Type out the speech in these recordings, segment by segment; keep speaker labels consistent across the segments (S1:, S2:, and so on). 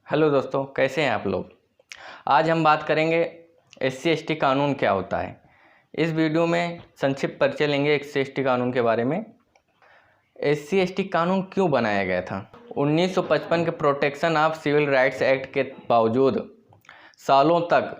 S1: Hello दोस्तों, कैसे हैं आप लोग। आज हम बात करेंगे SC/ST कानून क्या होता है। इस वीडियो में संक्षिप्त परिचय लेंगे SC/ST कानून के बारे में। SC/ST कानून क्यों बनाया गया था। 1955 के protection of civil rights act के बावजूद सालों तक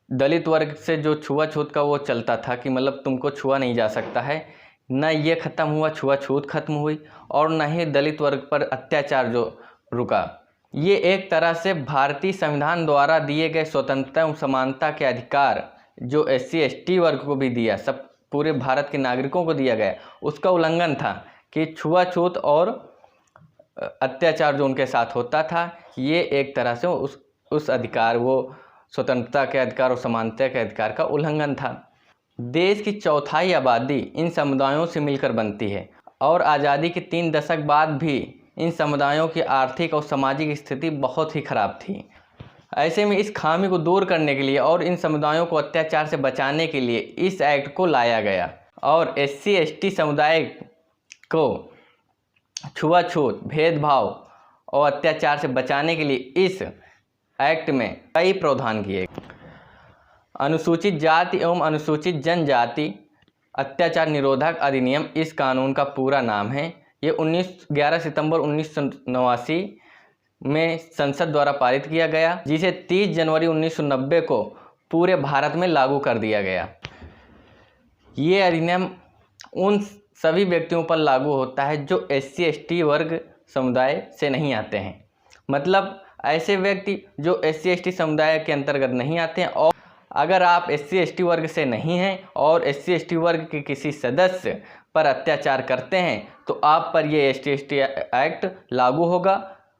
S1: दलित वर्ग से जो छुआछूत का वो चलता था कि मतलब तुमको छुआ नहीं जा सकता है, न ये ख़त्म हुआ, छुआछूत खत्म हुई और न ही दलित वर्ग पर अत्याचार जो रुका। ये एक तरह से भारतीय संविधान द्वारा दिए गए स्वतंत्रता एवं समानता के अधिकार जो SC/ST वर्ग को भी दिया, सब पूरे भारत के नागरिकों को दिया गया, उसका उल्लंघन था कि छुआछूत और अत्याचार जो उनके साथ होता था, ये एक तरह से उस अधिकार, वो स्वतंत्रता के अधिकार और समानता के अधिकार का उल्लंघन था। देश की चौथाई आबादी इन समुदायों से मिलकर बनती है और आज़ादी के 3 दशक बाद भी इन समुदायों की आर्थिक और सामाजिक स्थिति बहुत ही खराब थी। ऐसे में इस खामी को दूर करने के लिए और इन समुदायों को अत्याचार से बचाने के लिए इस एक्ट को लाया गया और SC/ST समुदाय को छुआछूत, भेदभाव और अत्याचार से बचाने के लिए इस एक्ट में कई प्रावधान किए। अनुसूचित जाति एवं अनुसूचित जनजाति अत्याचार निरोधक अधिनियम इस कानून का पूरा नाम है। ये 11 सितंबर 1989 में संसद द्वारा पारित किया गया, जिसे 30 जनवरी 1990 को पूरे भारत में लागू कर दिया गया। ये अधिनियम उन सभी व्यक्तियों पर लागू होता है जो SC/ST वर्ग समुदाय से नहीं आते हैं, मतलब ऐसे व्यक्ति जो SC/ST समुदाय के अंतर्गत नहीं आते हैं। और अगर आप SC/ST वर्ग से नहीं हैं और SC/ST वर्ग के किसी सदस्य पर अत्याचार करते हैं तो आप पर ये SC/ST एक्ट लागू होगा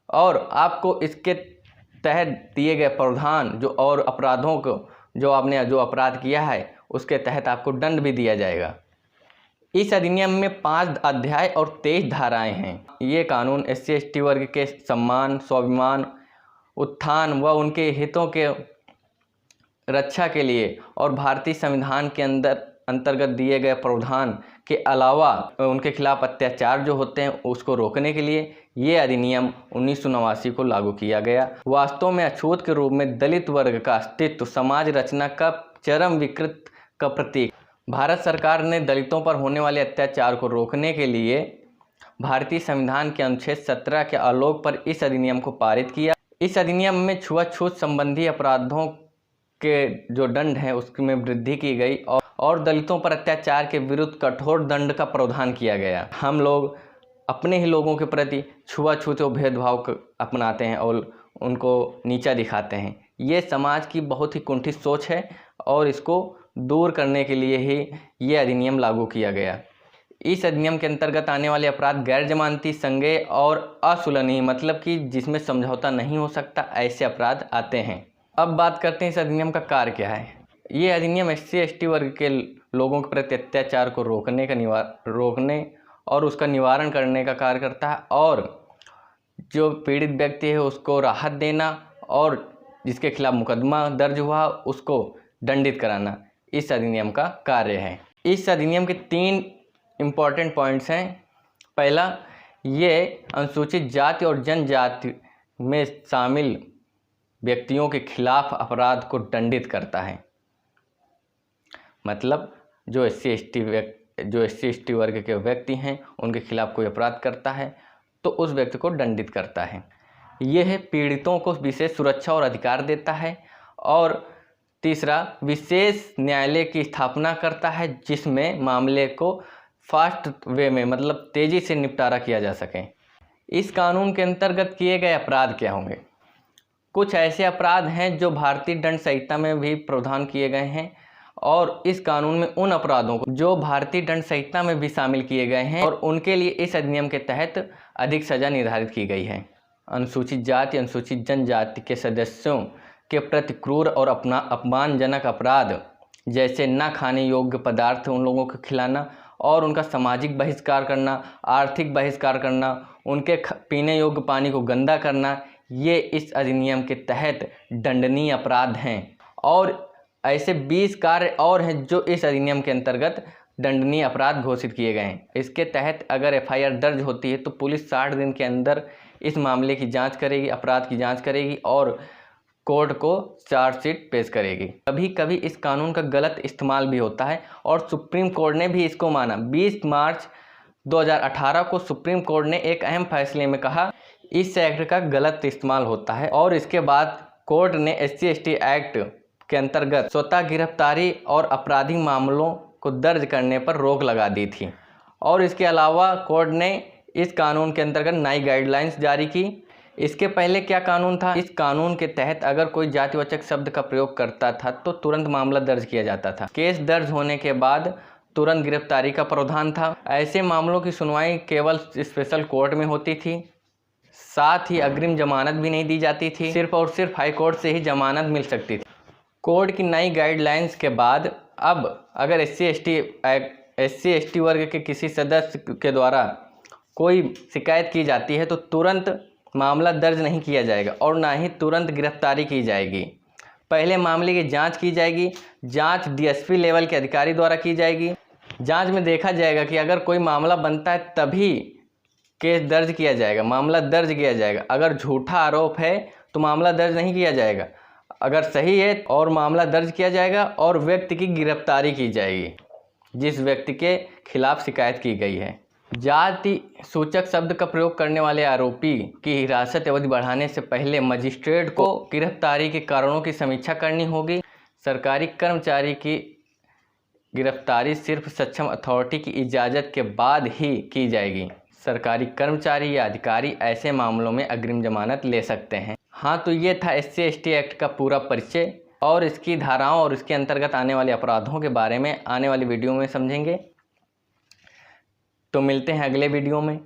S1: और आपको इसके तहत दिए गए प्रावधान जो और अपराधों को जो आपने जो अपराध किया है उसके तहत आपको दंड भी दिया जाएगा। इस अधिनियम में 5 अध्याय और 23 धाराएं हैं। ये कानून SC/ST वर्ग के सम्मान, स्वाभिमान, उत्थान व उनके हितों के रक्षा के लिए और भारतीय संविधान के अंतर्गत दिए गए प्रावधान के अलावा उनके खिलाफ अत्याचार जो होते हैं उसको रोकने के लिए ये अधिनियम 1989 को लागू किया गया। वास्तव में अछूत के रूप में दलित वर्ग का अस्तित्व समाज रचना का चरम विकृत का प्रतीक। भारत सरकार ने दलितों पर होने वाले अत्याचार को रोकने के लिए भारतीय संविधान के अनुच्छेद 17 के आलोक पर इस अधिनियम को पारित किया। इस अधिनियम में छुआछूत संबंधी अपराधों के जो दंड हैं उसमें वृद्धि की गई और दलितों पर अत्याचार के विरुद्ध कठोर दंड का प्रावधान किया गया। हम लोग अपने ही लोगों के प्रति छुआछूत और भेदभाव अपनाते हैं और उनको नीचा दिखाते हैं। ये समाज की बहुत ही कुंठित सोच है और इसको दूर करने के लिए ही ये अधिनियम लागू किया गया। इस अधिनियम के अंतर्गत आने वाले अपराध गैर जमानती, संज्ञेय और असुलनीय, मतलब कि जिसमें समझौता नहीं हो सकता, ऐसे अपराध आते हैं। अब बात करते हैं इस अधिनियम का कार्य क्या है। ये अधिनियम SC/ST वर्ग के लोगों के प्रति अत्याचार को रोकने और उसका निवारण करने का कार्य करता है और जो पीड़ित व्यक्ति है उसको राहत देना और जिसके खिलाफ मुकदमा दर्ज हुआ उसको दंडित कराना इस अधिनियम का कार्य है। इस अधिनियम के 3 इम्पॉर्टेंट पॉइंट्स हैं। पहला, ये अनुसूचित जाति और जनजाति में शामिल व्यक्तियों के खिलाफ अपराध को दंडित करता है, मतलब जो SC/ST वर्ग के व्यक्ति हैं उनके खिलाफ कोई अपराध करता है तो उस व्यक्ति को दंडित करता है। यह पीड़ितों को विशेष सुरक्षा और अधिकार देता है। और तीसरा, विशेष न्यायालय की स्थापना करता है जिसमें मामले को फास्ट वे में, मतलब तेज़ी से निपटारा किया जा सके। इस कानून के अंतर्गत किए गए अपराध क्या होंगे। कुछ ऐसे अपराध हैं जो भारतीय दंड संहिता में भी प्रावधान किए गए हैं और इस कानून में उन अपराधों को जो भारतीय दंड संहिता में भी शामिल किए गए हैं और उनके लिए इस अधिनियम के तहत अधिक सज़ा निर्धारित की गई है। अनुसूचित जाति, अनुसूचित जनजाति के सदस्यों के प्रति क्रूर और अपमानजनक अपराध जैसे न खाने योग्य पदार्थ उन लोगों को खिलाना और उनका सामाजिक बहिष्कार करना, आर्थिक बहिष्कार करना, उनके पीने योग्य पानी को गंदा करना, ये इस अधिनियम के तहत दंडनीय अपराध हैं। और ऐसे 20 कार्य और हैं जो इस अधिनियम के अंतर्गत दंडनीय अपराध घोषित किए गए हैं। इसके तहत अगर FIR दर्ज होती है तो पुलिस 60 दिन के अंदर इस मामले की जांच करेगी, अपराध की जांच करेगी और कोर्ट को चार्जशीट पेश करेगी। कभी कभी इस कानून का गलत इस्तेमाल भी होता है और सुप्रीम कोर्ट ने भी इसको माना। 20 मार्च 2018 को सुप्रीम कोर्ट ने एक अहम फैसले में कहा इस एक्ट का गलत इस्तेमाल होता है और इसके बाद कोर्ट ने SC/ST एक्ट के अंतर्गत स्वतः गिरफ्तारी और आपराधिक मामलों को दर्ज करने पर रोक लगा दी थी। और इसके अलावा कोर्ट ने इस कानून के अंतर्गत नई गाइडलाइंस जारी की। इसके पहले क्या कानून था? इस कानून के तहत अगर कोई जातिवाचक शब्द का प्रयोग करता था तो तुरंत मामला दर्ज किया जाता था। केस दर्ज होने के बाद तुरंत गिरफ्तारी का प्रावधान था। ऐसे मामलों की सुनवाई केवल स्पेशल कोर्ट में होती थी। साथ ही अग्रिम जमानत भी नहीं दी जाती थी, सिर्फ और सिर्फ हाई कोर्ट से ही जमानत मिल सकती थी। कोर्ट की नई गाइडलाइंस के बाद अब अगर SC/ST वर्ग के किसी सदस्य के द्वारा कोई शिकायत की जाती है तो तुरंत मामला दर्ज नहीं किया जाएगा और ना ही तुरंत गिरफ्तारी की जाएगी। पहले मामले की जांच की जाएगी। जांच DSP लेवल के अधिकारी द्वारा की जाएगी। जांच में देखा जाएगा कि अगर कोई मामला बनता है तभी केस दर्ज किया जाएगा, मामला दर्ज किया जाएगा। अगर झूठा आरोप है तो मामला दर्ज नहीं किया जाएगा। अगर सही है और मामला दर्ज किया जाएगा और व्यक्ति की गिरफ्तारी की जाएगी जिस व्यक्ति के खिलाफ शिकायत की गई है। जाति सूचक शब्द का प्रयोग करने वाले आरोपी की हिरासत अवधि बढ़ाने से पहले मजिस्ट्रेट को गिरफ्तारी के कारणों की समीक्षा करनी होगी। सरकारी कर्मचारी की गिरफ्तारी सिर्फ सक्षम अथॉरिटी की इजाज़त के बाद ही की जाएगी। सरकारी कर्मचारी या अधिकारी ऐसे मामलों में अग्रिम जमानत ले सकते हैं। हाँ, तो ये था SC/ST एक्ट का पूरा परिचय और इसकी धाराओं और इसके अंतर्गत आने वाले अपराधों के बारे में आने वाली वीडियो में समझेंगे। तो मिलते हैं अगले वीडियो में।